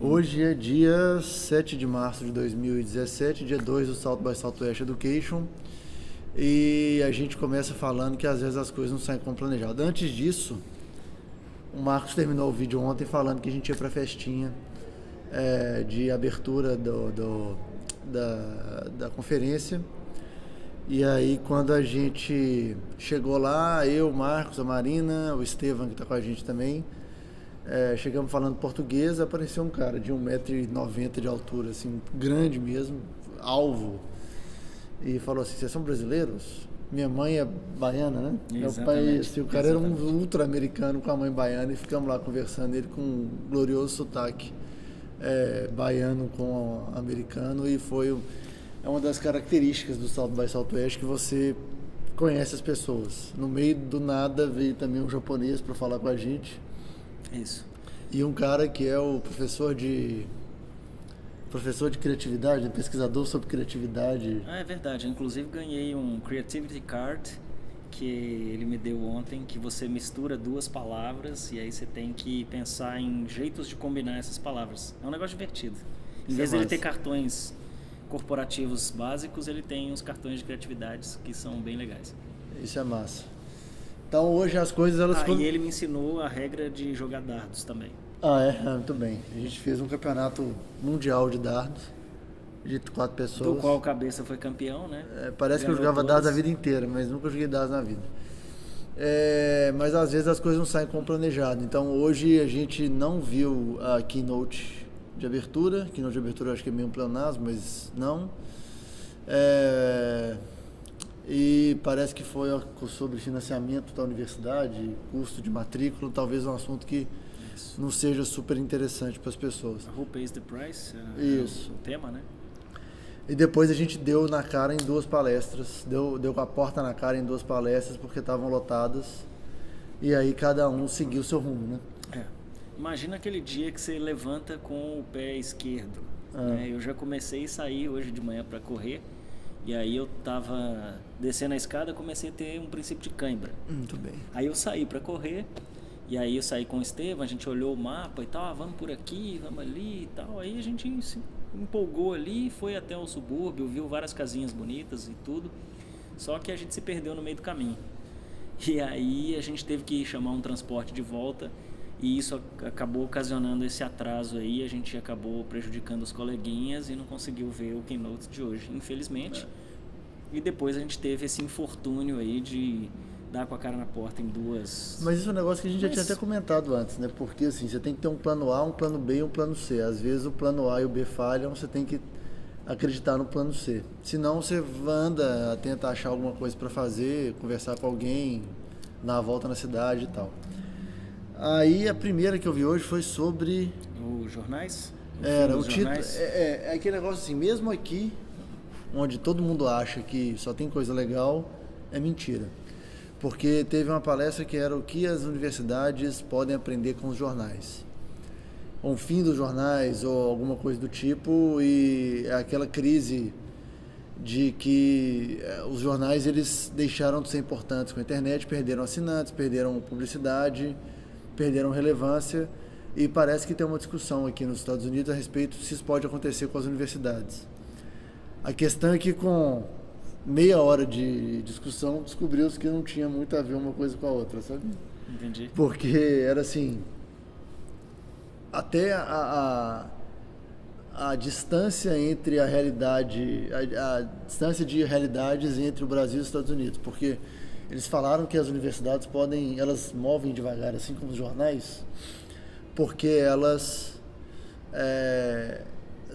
Hoje é dia 7 de março de 2017, dia 2 do South by Southwest Education, e a gente começa falando que às vezes as coisas não saem como planejado. Antes disso, o Marcos terminou o vídeo ontem falando que a gente ia para a festinha de abertura da conferência. E aí, quando a gente chegou lá, eu, o Marcos, a Marina, o Estevam, que está com a gente também, chegamos falando português, apareceu um cara de 1,90 m de altura, assim, grande mesmo, alvo, e falou assim: vocês são brasileiros? Minha mãe é baiana, né? Meu pai, assim, o cara era um ultra-americano com a mãe baiana, e ficamos lá conversando, ele com um glorioso sotaque baiano com americano, e é uma das características do South by Southwest, que você conhece as pessoas. No meio do nada veio também um japonês para falar com a gente. Isso. E um cara que é o professor de criatividade, pesquisador sobre criatividade. É verdade. Inclusive ganhei um Creativity Card que ele me deu ontem, que você mistura duas palavras e aí você tem que pensar em jeitos de combinar essas palavras. É um negócio divertido. Em vez de ele ter cartões corporativos básicos, ele tem uns cartões de criatividades que são bem legais. Isso é massa. Então hoje as coisas E ele me ensinou a regra de jogar dardos também. Muito bem. A gente fez um campeonato mundial de dardos, de 4 pessoas. Do qual o Cabeça foi campeão, né? Parece que eu jogava dardos a vida inteira, mas nunca joguei dardos na vida. Mas às vezes as coisas não saem como planejado. Então hoje a gente não viu a keynote de abertura. Keynote de abertura eu acho que é meio um pleonasmo, mas não. E parece que foi sobre financiamento da universidade, custo de matrícula, talvez um assunto que não seja super interessante para as pessoas. Who pays the price? Isso. O tema, né? E depois a gente deu na cara em 2 palestras, deu com a porta na cara em 2 palestras, porque estavam lotadas, e aí cada um seguiu o seu rumo, né? Imagina aquele dia que você levanta com o pé esquerdo. Né? Eu já comecei a sair hoje de manhã para correr, e aí eu tava descendo a escada, comecei a ter um princípio de cãibra. Muito bem. Aí eu saí para correr, e aí eu saí com o Estevam, a gente olhou o mapa e tal, vamos por aqui, vamos ali e tal. Aí a gente se empolgou ali, foi até o subúrbio, viu várias casinhas bonitas e tudo. Só que a gente se perdeu no meio do caminho. E aí a gente teve que chamar um transporte de volta, e isso acabou ocasionando esse atraso aí. A gente acabou prejudicando os coleguinhas e não conseguiu ver o keynote de hoje, infelizmente. E depois a gente teve esse infortúnio aí de dar com a cara na porta em 2... Mas isso é um negócio que a gente já tinha até comentado antes, né? Porque assim, você tem que ter um plano A, um plano B e um plano C. Às vezes o plano A e o B falham, você tem que acreditar no plano C. Senão você anda, tenta achar alguma coisa para fazer, conversar com alguém, dar uma volta na cidade e tal. Aí a primeira que eu vi hoje foi sobre... Os jornais? O título. É aquele negócio assim, mesmo aqui, onde todo mundo acha que só tem coisa legal, é mentira. Porque teve uma palestra que era o que as universidades podem aprender com os jornais. O fim dos jornais ou alguma coisa do tipo, e aquela crise de que os jornais eles deixaram de ser importantes com a internet, perderam assinantes, perderam publicidade, perderam relevância, e parece que tem uma discussão aqui nos Estados Unidos a respeito se isso pode acontecer com as universidades. A questão é que com meia hora de discussão descobriu-se que não tinha muito a ver uma coisa com a outra, sabe? Entendi. Porque era assim, até a distância entre a realidade, a distância de realidades entre o Brasil e os Estados Unidos, porque eles falaram que as universidades elas movem devagar, assim como os jornais, porque elas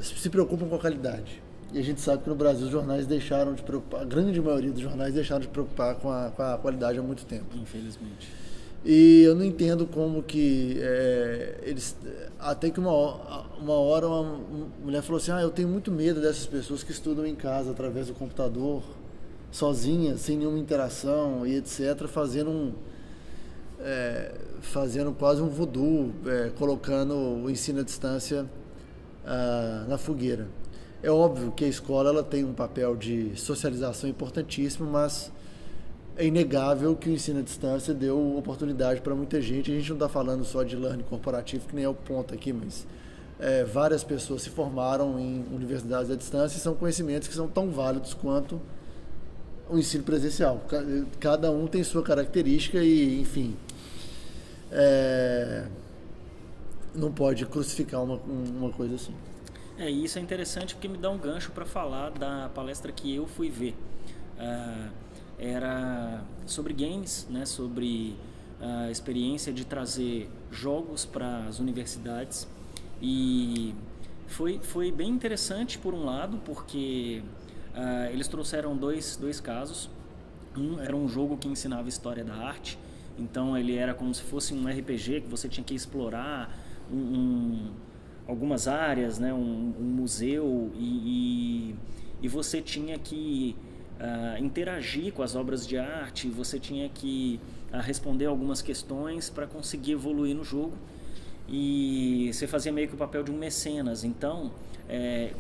se preocupam com a qualidade. E a gente sabe que no Brasil os jornais deixaram de preocupar, a grande maioria dos jornais deixaram de preocupar com a qualidade há muito tempo. Infelizmente. E eu não entendo como que eles... Até que uma hora uma mulher falou assim: eu tenho muito medo dessas pessoas que estudam em casa através do computador, sozinhas, sem nenhuma interação e etc., fazendo quase um voodoo, colocando o ensino à distância na fogueira. É óbvio que a escola ela tem um papel de socialização importantíssimo, mas é inegável que o ensino à distância deu oportunidade para muita gente. A gente não está falando só de learning corporativo, que nem é o ponto aqui, mas várias pessoas se formaram em universidades à distância e são conhecimentos que são tão válidos quanto o ensino presencial. Cada um tem sua característica e, enfim, não pode crucificar uma coisa assim. E isso é interessante porque me dá um gancho para falar da palestra que eu fui ver. Era sobre games, né, sobre a experiência de trazer jogos para as universidades, e foi bem interessante por um lado, porque eles trouxeram dois casos. Um era um jogo que ensinava história da arte, então ele era como se fosse um RPG que você tinha que explorar algumas áreas, né, um museu, e você tinha que interagir com as obras de arte, você tinha que responder algumas questões para conseguir evoluir no jogo, e você fazia meio que o papel de um mecenas. Então,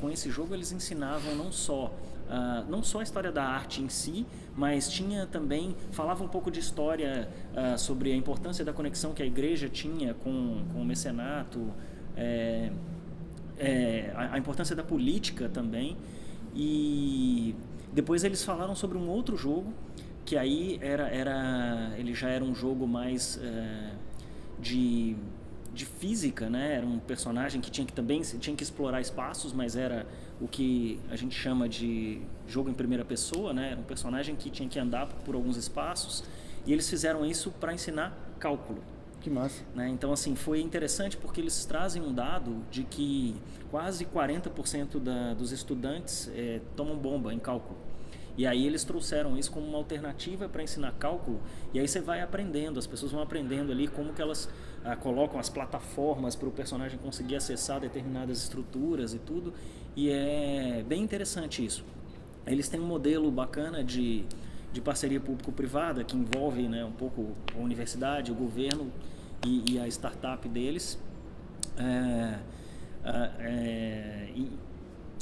com esse jogo eles ensinavam não só a história da arte em si, mas falava um pouco de história sobre a importância da conexão que a igreja tinha com o mecenato, a importância da política também. E depois eles falaram sobre um outro jogo, que aí ele já era um jogo mais de física, né? Era um personagem que tinha que explorar espaços, mas era o que a gente chama de jogo em primeira pessoa, né? Era um personagem que tinha que andar por alguns espaços, e eles fizeram isso para ensinar cálculo. Que massa. Né? Então, assim, foi interessante porque eles trazem um dado de que quase 40% dos estudantes tomam bomba em cálculo. E aí eles trouxeram isso como uma alternativa para ensinar cálculo, e aí você vai aprendendo, as pessoas vão aprendendo ali como que elas colocam as plataformas para o personagem conseguir acessar determinadas estruturas e tudo, e é bem interessante isso. Eles têm um modelo bacana de parceria público-privada que envolve, né, um pouco a universidade, o governo e a startup deles.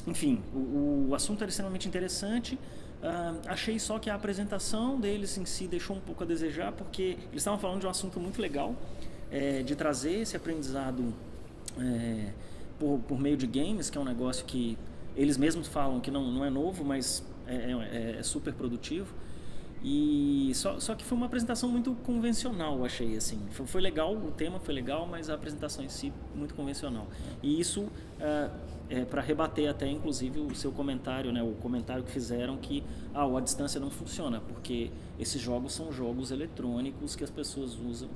Enfim, o assunto era extremamente interessante. Achei só que a apresentação deles em si deixou um pouco a desejar, porque eles estavam falando de um assunto muito legal, de trazer esse aprendizado por meio de games, que é um negócio que eles mesmos falam que não é novo, mas é super produtivo. E só que foi uma apresentação muito convencional, eu achei, assim. Foi legal, o tema foi legal, mas a apresentação em si muito convencional. E isso para rebater até, inclusive, o seu comentário, né, o comentário que fizeram que a distância não funciona, porque esses jogos são jogos eletrônicos que as pessoas usam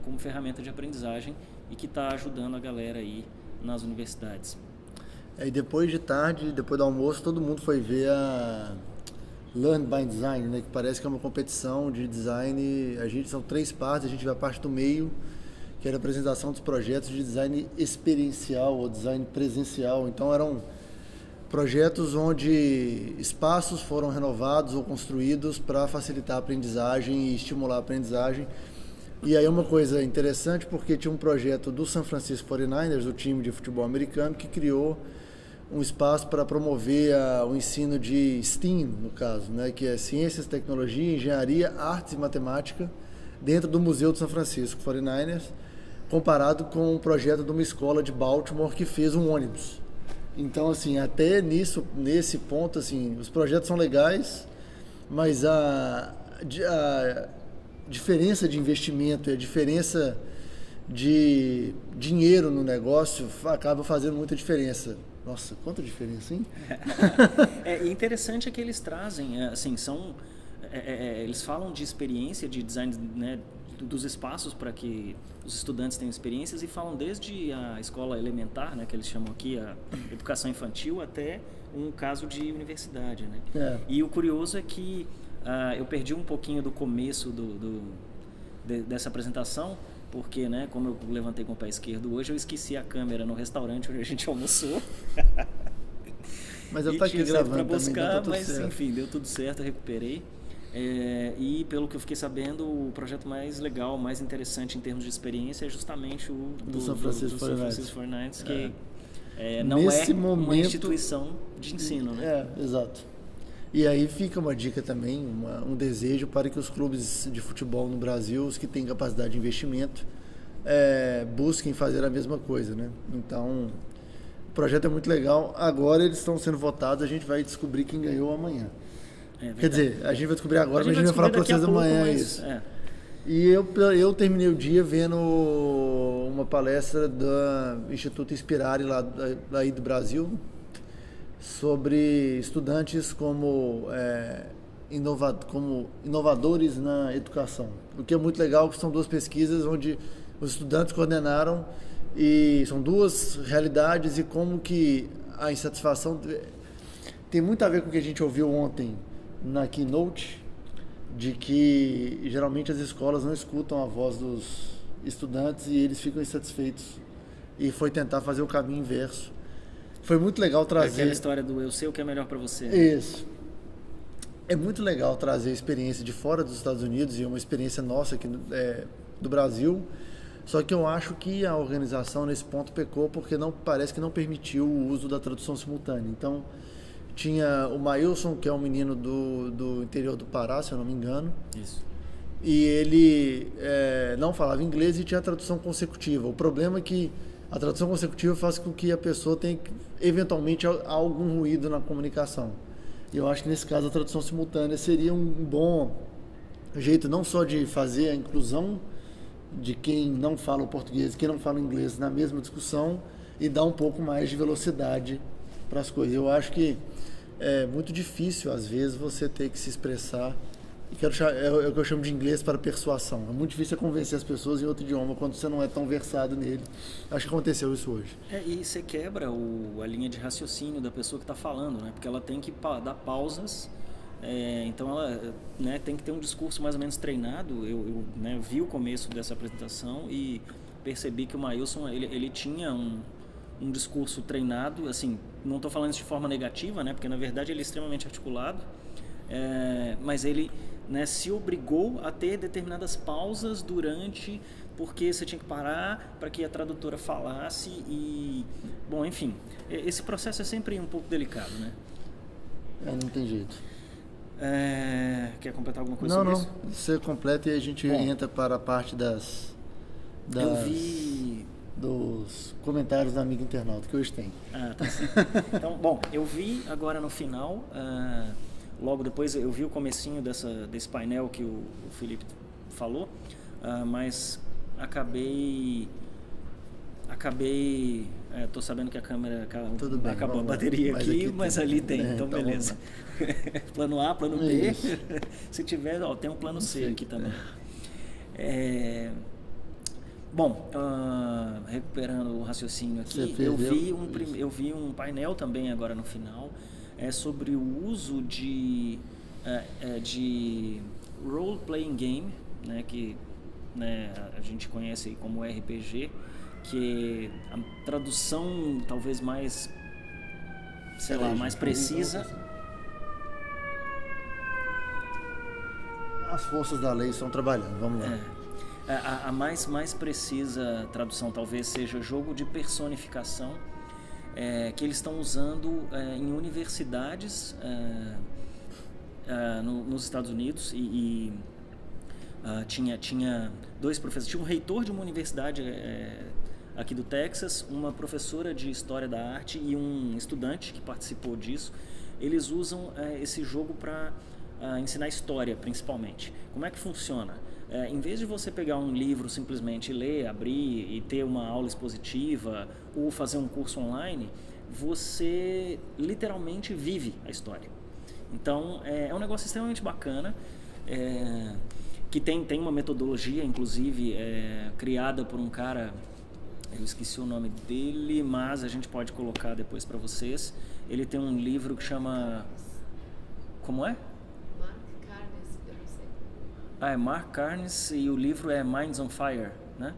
como ferramenta de aprendizagem e que está ajudando a galera aí nas universidades. E depois de tarde, depois do almoço, todo mundo foi ver a Learn by Design, né, que parece que é uma competição de design. São 3 partes, a gente vai a parte do meio, que era a apresentação dos projetos de design experiencial ou design presencial. Então eram projetos onde espaços foram renovados ou construídos para facilitar a aprendizagem e estimular a aprendizagem. E aí uma coisa interessante, porque tinha um projeto do San Francisco 49ers, o time de futebol americano, que criou um espaço para promover o ensino de STEAM, no caso, né, que é Ciências, Tecnologia, Engenharia, Artes e Matemática, dentro do Museu do São Francisco 49ers, comparado com um projeto de uma escola de Baltimore que fez um ônibus. Então, assim, até nesse ponto, assim, os projetos são legais, mas a diferença de investimento e a diferença de dinheiro no negócio acaba fazendo muita diferença. Nossa, quanta diferença, hein? Interessante que eles trazem, assim, eles falam de experiência, de design, né, dos espaços para que os estudantes tenham experiências, e falam desde a escola elementar, né, que eles chamam aqui a educação infantil, até um caso de universidade, né? E o curioso é que eu perdi um pouquinho do começo dessa apresentação, porque, né, como eu levantei com o pé esquerdo hoje, eu esqueci a câmera no restaurante onde a gente almoçou. Mas eu tô aqui gravando para buscar, também, mas enfim, deu tudo certo, eu recuperei. E pelo que eu fiquei sabendo, o projeto mais legal, mais interessante em termos de experiência é justamente o do San Francisco 49ers, que não é uma instituição de ensino, né? Exato. E aí fica uma dica também, um desejo para que os clubes de futebol no Brasil, os que têm capacidade de investimento, busquem fazer a mesma coisa, né? Então, o projeto é muito legal. Agora eles estão sendo votados, a gente vai descobrir quem ganhou amanhã. Quer dizer, a gente vai descobrir agora, mas a gente vai falar para vocês amanhã isso. E eu terminei o dia vendo uma palestra do Instituto Inspirare lá do Brasil sobre estudantes como inovadores na educação. O que é muito legal, que são 2 pesquisas onde os estudantes coordenaram e são 2 realidades e como que a insatisfação tem muito a ver com o que a gente ouviu ontem na keynote, de que geralmente as escolas não escutam a voz dos estudantes e eles ficam insatisfeitos, e foi tentar fazer o caminho inverso. Foi muito legal trazer... Aquela história do eu sei o que é melhor para você. Isso. É muito legal trazer a experiência de fora dos Estados Unidos e uma experiência nossa aqui do Brasil, só que eu acho que a organização nesse ponto pecou porque parece que não permitiu o uso da tradução simultânea. Então, tinha o Maílson, que é um menino do interior do Pará, se eu não me engano. Isso. E ele não falava inglês e tinha a tradução consecutiva. O problema é que a tradução consecutiva faz com que a pessoa tenha, eventualmente, algum ruído na comunicação. E eu acho que, nesse caso, a tradução simultânea seria um bom jeito não só de fazer a inclusão de quem não fala o português e quem não fala o inglês na mesma discussão e dar um pouco mais de velocidade para as coisas. Eu acho que é muito difícil, às vezes, você ter que se expressar. É o que eu chamo de inglês para persuasão. É muito difícil convencer as pessoas em outro idioma quando você não é tão versado nele. Acho que aconteceu isso hoje. E você quebra a linha de raciocínio da pessoa que está falando, né? Porque ela tem que dar pausas. Então ela, né, tem que ter um discurso mais ou menos treinado. Eu vi o começo dessa apresentação e percebi que o Maílson ele tinha um discurso treinado, assim, não estou falando isso de forma negativa, né, porque na verdade ele é extremamente articulado, mas ele, né, se obrigou a ter determinadas pausas porque você tinha que parar para que a tradutora falasse e, bom, enfim, esse processo é sempre um pouco delicado, né? Não tem jeito. Quer completar alguma coisa sobre isso? Não, você completa e a gente entra para a parte eu vi... dos comentários da amiga internauta que hoje tem. Tá certo. Então, bom, eu vi agora no final, logo depois eu vi o comecinho desse painel que o Felipe falou, mas acabei tô sabendo que a câmera acabou a bateria aqui, mas ali tem, então beleza. Plano A, plano B, se tiver, tem um plano C aqui também. Bom, recuperando o raciocínio aqui, eu vi um painel também agora no final, sobre o uso de role-playing game, né, que, né, a gente conhece como RPG, que é a tradução talvez mais, mais precisa. As forças da lei estão trabalhando, vamos lá. A mais precisa tradução talvez seja jogo de personificação, que eles estão usando em universidades nos Estados Unidos e tinha 2 professores, tinha um reitor de uma universidade aqui do Texas, uma professora de História da Arte e um estudante que participou disso. Eles usam esse jogo para ensinar história, principalmente. Como é que funciona? Em vez de você pegar um livro simplesmente ler, abrir e ter uma aula expositiva ou fazer um curso online, você literalmente vive a história. Então, é um negócio extremamente bacana, que tem uma metodologia, inclusive, criada por um cara, eu esqueci o nome dele, mas a gente pode colocar depois para vocês. Ele tem um livro que chama... Como é? É Mark Carnes e o livro é Minds on Fire, né?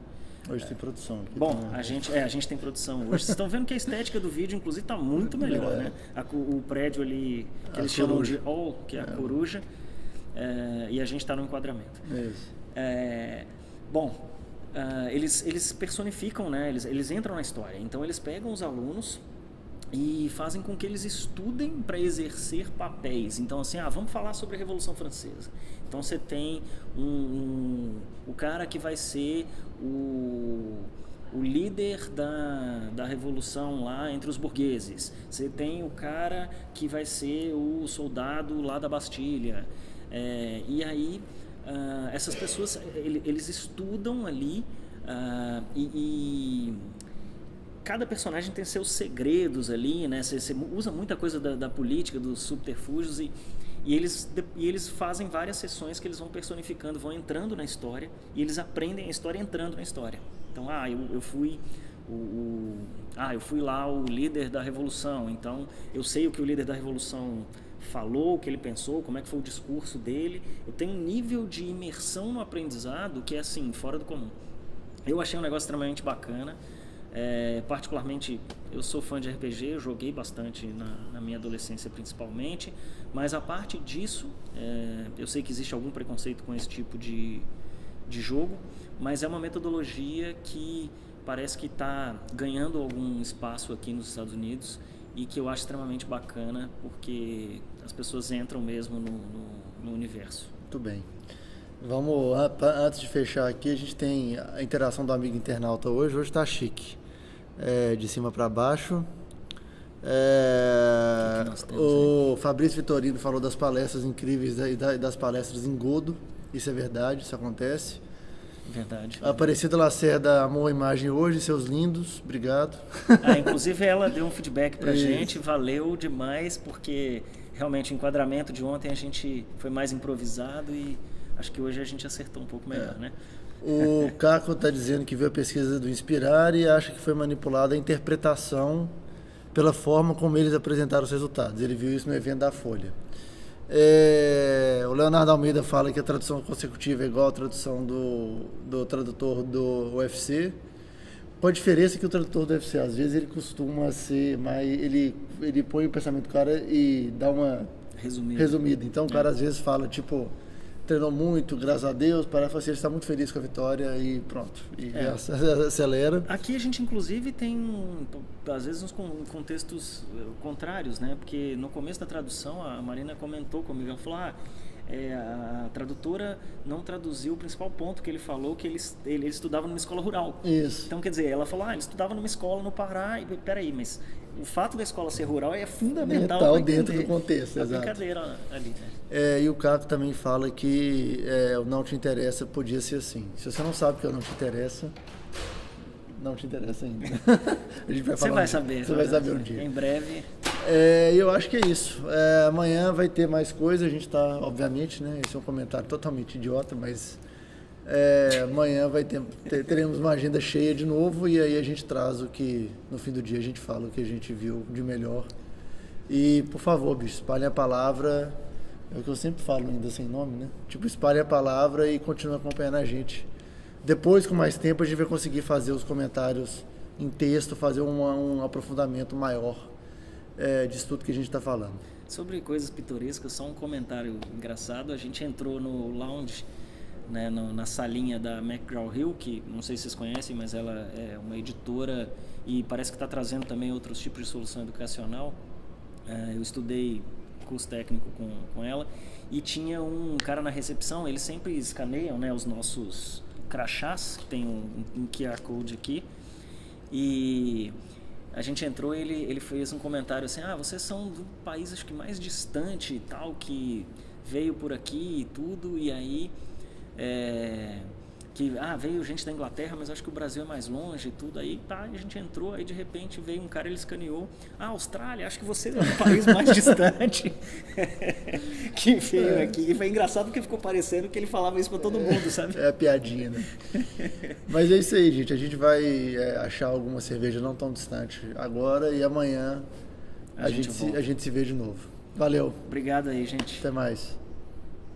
Hoje tem produção aqui. Bom, a gente tem produção hoje. Vocês estão vendo que a estética do vídeo, inclusive, está muito melhor, né? O prédio ali, que eles chamam de Hall, que é a coruja, e a gente está no enquadramento. Isso. Bom, eles personificam, né? Eles entram na história. Então, eles pegam os alunos e fazem com que eles estudem para exercer papéis. Então, assim, vamos falar sobre a Revolução Francesa. Então você tem o cara que vai ser o líder da revolução lá entre os burgueses. Você tem o cara que vai ser o soldado lá da Bastilha. E aí essas pessoas, eles estudam ali e cada personagem tem seus segredos ali, né? Você usa muita coisa da política, dos subterfúgios e eles fazem várias sessões que eles vão personificando, vão entrando na história e eles aprendem a história entrando na história. Então, eu fui lá o líder da revolução, então eu sei o que o líder da revolução falou, o que ele pensou, como é que foi o discurso dele. Eu tenho um nível de imersão no aprendizado que é assim, fora do comum. Eu achei um negócio extremamente bacana. Particularmente, eu sou fã de RPG, eu joguei bastante na minha adolescência principalmente, mas a parte disso, eu sei que existe algum preconceito com esse tipo de jogo, mas é uma metodologia que parece que está ganhando algum espaço aqui nos Estados Unidos e que eu acho extremamente bacana, porque as pessoas entram mesmo no universo. Muito bem. Vamos, antes de fechar aqui, a gente tem a interação do amigo internauta hoje. Hoje está chique. De cima para baixo. O Fabrício Vitorino falou das palestras incríveis e das palestras em Godo. Isso é verdade, isso acontece. Verdade. A Aparecida Lacerda amou a imagem hoje, seus lindos, obrigado. Inclusive ela deu um feedback pra gente, valeu demais, porque realmente o enquadramento de ontem a gente foi mais improvisado e acho que hoje a gente acertou um pouco melhor, né? O Caco está dizendo que viu a pesquisa do Inspirar e acha que foi manipulada a interpretação pela forma como eles apresentaram os resultados. Ele viu isso no evento da Folha. O Leonardo Almeida fala que a tradução consecutiva é igual à tradução do tradutor do UFC, com a diferença que o tradutor do UFC, às vezes, ele costuma ser mais... Ele põe o pensamento do cara e dá uma resumida. Então, o cara, às vezes, fala, tipo... treinou muito, graças a Deus, parece que ele está muito feliz com a vitória e pronto, e acelera. Aqui a gente inclusive tem, às vezes, uns contextos contrários, né? Porque no começo da tradução a Marina comentou comigo, ela falou, a tradutora não traduziu o principal ponto que ele falou, que ele estudava numa escola rural. Isso. Então, quer dizer, ela falou, ele estudava numa escola no Pará, e peraí, mas o fato da escola ser rural é fundamental dentro do contexto, a exato. brincadeira ali, né? E o Caco também fala que o não te interessa podia ser assim. Se você não sabe que não te interessa, não te interessa ainda. A gente vai falar. Você vai saber um dia. Em breve. Eu acho que é isso. Amanhã vai ter mais coisa. A gente está, obviamente, né? Esse é um comentário totalmente idiota, mas amanhã teremos uma agenda cheia de novo e aí a gente traz o que, no fim do dia, a gente fala o que a gente viu de melhor. E, por favor, bicho, espalhem a palavra. É o que eu sempre falo, ainda sem nome, né? Tipo, espalhem a palavra e continuem acompanhando a gente. Depois, com mais tempo, a gente vai conseguir fazer os comentários em texto, fazer um aprofundamento maior disso tudo que a gente está falando. Sobre coisas pitorescas, só um comentário engraçado. A gente entrou no lounge, né, na salinha da McGraw-Hill, que não sei se vocês conhecem, mas ela é uma editora e parece que está trazendo também outros tipos de solução educacional. Eu estudei curso técnico com ela e tinha um cara na recepção, eles sempre escaneiam, né, os nossos crachás, que tem um QR Code aqui, e a gente entrou e ele fez um comentário assim, vocês são do país acho que mais distante e tal, que veio por aqui e tudo, e aí veio gente da Inglaterra, mas acho que o Brasil é mais longe e tudo, aí a gente entrou, aí de repente veio um cara, ele escaneou, Austrália, acho que você é o país mais distante que veio aqui, e foi engraçado porque ficou parecendo que ele falava isso pra todo mundo, sabe? É a piadinha, né? Mas é isso aí, gente, a gente vai achar alguma cerveja não tão distante agora e amanhã a gente se vê de novo. Valeu. Obrigado aí, gente. Até mais.